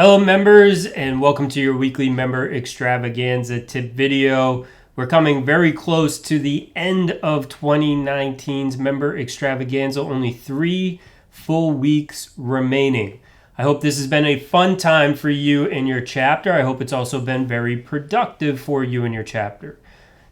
Hello members, and welcome to your weekly member extravaganza tip video. We're coming very close to the end of 2019's member extravaganza, only 3 full weeks remaining. I hope this has been a fun time for you in your chapter. I hope it's also been very productive for you in your chapter.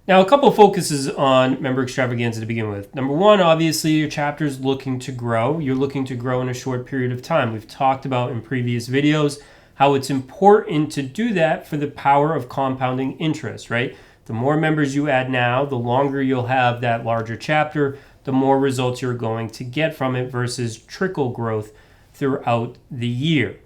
Now, a couple focuses on member extravaganza to begin with. Number one, obviously, your chapter is looking to grow. You're looking to grow in a short period of time. We've talked about in previous videos how it's important to do that for the power of compounding interest, right? The more members you add now, the longer you'll have that larger chapter, the more results you're going to get from it versus trickle growth throughout the year.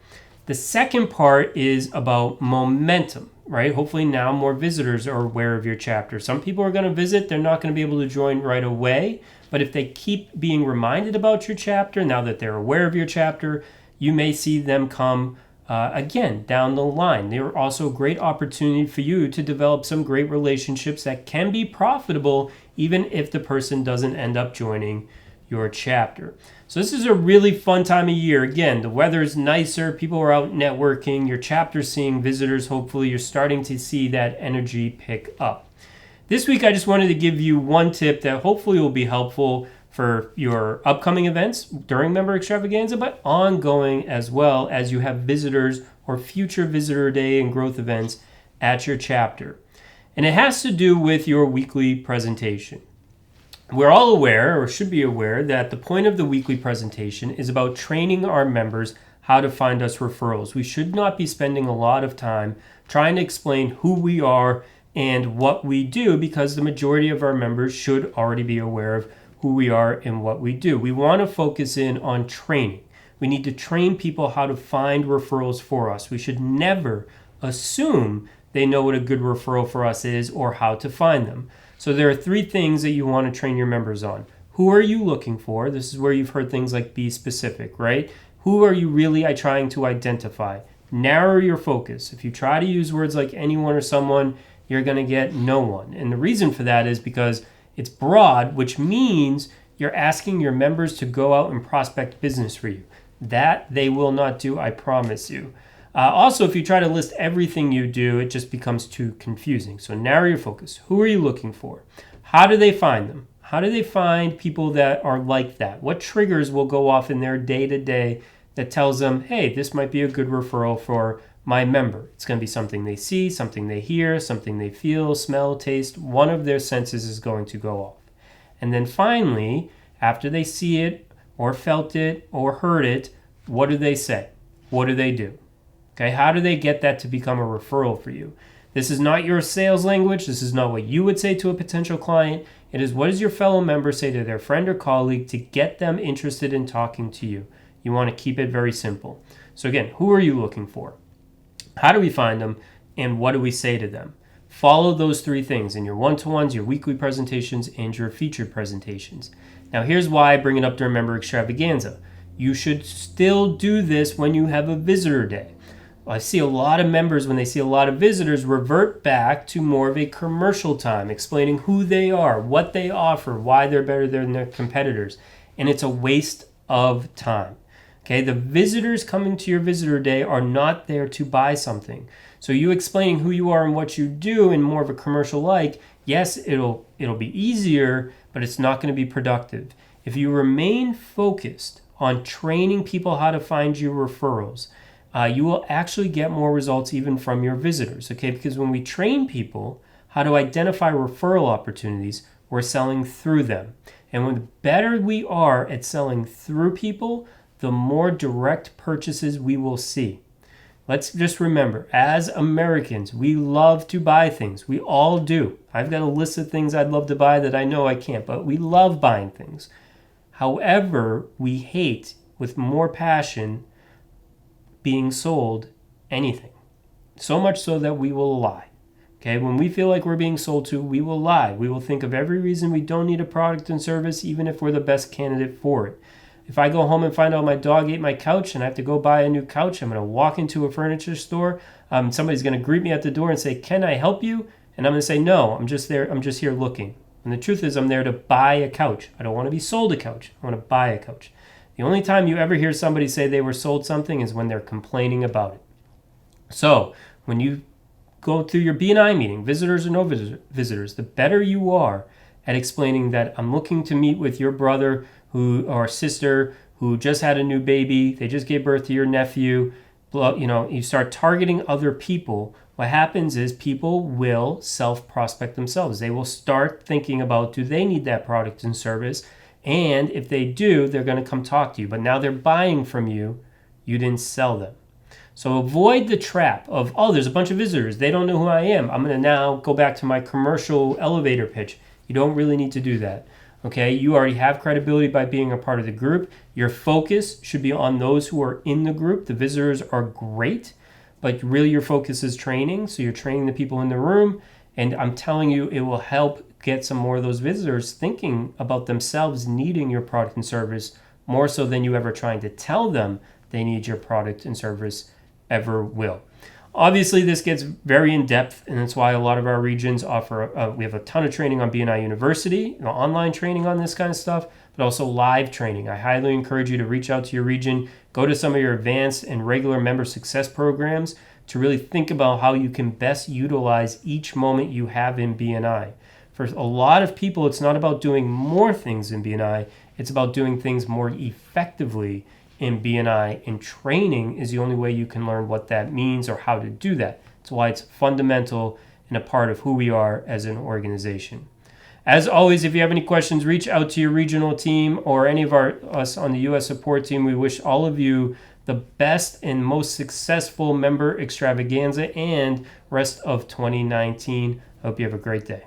The second part is about momentum, right? Hopefully now more visitors are aware of your chapter. Some people are going to visit, they're not going to be able to join right away, but if they keep being reminded about your chapter, now that they're aware of your chapter, you may see them come again down the line. They're also a great opportunity for you to develop some great relationships that can be profitable even if the person doesn't end up joining your chapter. So this is a really fun time of year. Again, the weather is nicer, people are out networking, your chapter's seeing visitors. Hopefully you're starting to see that energy pick up. This week I just wanted to give you one tip that hopefully will be helpful for your upcoming events during Member Extravaganza, but ongoing as well as you have visitors or future visitor day and growth events at your chapter. And it has to do with your weekly presentation. We're all aware, or should be aware, that the point of the weekly presentation is about training our members how to find us referrals. We should not be spending a lot of time trying to explain who we are and what we do, because the majority of our members should already be aware of who we are and what we do. We want to focus in on training. We need to train people how to find referrals for us. We should never assume they know what a good referral for us is or how to find them. So there are 3 things that you want to train your members on. Who are you looking for? This is where you've heard things like be specific, right? Who are you really trying to identify? Narrow your focus. If you try to use words like anyone or someone, you're going to get no one. And the reason for that is because it's broad, which means you're asking your members to go out and prospect business for you. That they will not do, I promise you. Also, if you try to list everything you do, it just becomes too confusing. So narrow your focus. Who are you looking for? How do they find them? How do they find people that are like that? What triggers will go off in their day-to-day that tells them, hey, this might be a good referral for my member? It's going to be something they see, something they hear, something they feel, smell, taste. One of their senses is going to go off. And then finally, after they see it or felt it or heard it, what do they say? What do they do? Okay, how do they get that to become a referral for you? This is not your sales language. This is not what you would say to a potential client. It is what does your fellow member say to their friend or colleague to get them interested in talking to you. You want to keep it very simple. So again, who are you looking for? How do we find them? And what do we say to them? Follow those 3 things in your one-to-ones, your weekly presentations, and your featured presentations. Now here's why I bring it up during Member Extravaganza. You should still do this when you have a visitor day. I see a lot of members, when they see a lot of visitors, revert back to more of a commercial time, explaining who they are, what they offer, why they're better than their competitors. And it's a waste of time. Okay, the visitors coming to your visitor day are not there to buy something. So you explaining who you are and what you do in more of a commercial like, yes, it'll be easier, but it's not going to be productive. If you remain focused on training people how to find you referrals, you will actually get more results even from your visitors, okay? Because when we train people how to identify referral opportunities, we're selling through them. And when the better we are at selling through people, the more direct purchases we will see. Let's just remember, as Americans, we love to buy things. We all do. I've got a list of things I'd love to buy that I know I can't, but we love buying things. However, we hate with more passion being sold anything. So much so that we will lie. Okay, when we feel like we're being sold to, we will lie. We will think of every reason we don't need a product and service, even if we're the best candidate for it. If I go home and find out my dog ate my couch and I have to go buy a new couch, I'm going to walk into a furniture store. Somebody's going to greet me at the door and say, "Can I help you?" And I'm going to say, "No, I'm just here looking." And the truth is, I'm there to buy a couch. I don't want to be sold a couch. I want to buy a couch. The only time you ever hear somebody say they were sold something is when they're complaining about it. So when you go through your BNI meeting, visitors or no visitors, the better you are at explaining that I'm looking to meet with your brother or sister who just had a new baby, they just gave birth to your nephew, you start targeting other people. What happens is people will self-prospect themselves. They will start thinking about, do they need that product and service? And if they do, they're going to come talk to you. But now they're buying from you. You didn't sell them. So avoid the trap of, oh, there's a bunch of visitors. They don't know who I am. I'm going to now go back to my commercial elevator pitch. You don't really need to do that. Okay, you already have credibility by being a part of the group. Your focus should be on those who are in the group. The visitors are great, but really your focus is training. So you're training the people in the room. And I'm telling you, it will help get some more of those visitors thinking about themselves needing your product and service more so than you ever trying to tell them they need your product and service ever will. Obviously, this gets very in-depth, and that's why a lot of our regions offer, we have a ton of training on BNI University, online training on this kind of stuff, but also live training. I highly encourage you to reach out to your region, go to some of your advanced and regular member success programs to really think about how you can best utilize each moment you have in BNI. For a lot of people, it's not about doing more things in BNI, it's about doing things more effectively in BNI, and training is the only way you can learn what that means or how to do that. That's why it's fundamental and a part of who we are as an organization. As always, if you have any questions, reach out to your regional team or any of us on the U.S. support team. We wish all of you the best and most successful member extravaganza and rest of 2019. I hope you have a great day.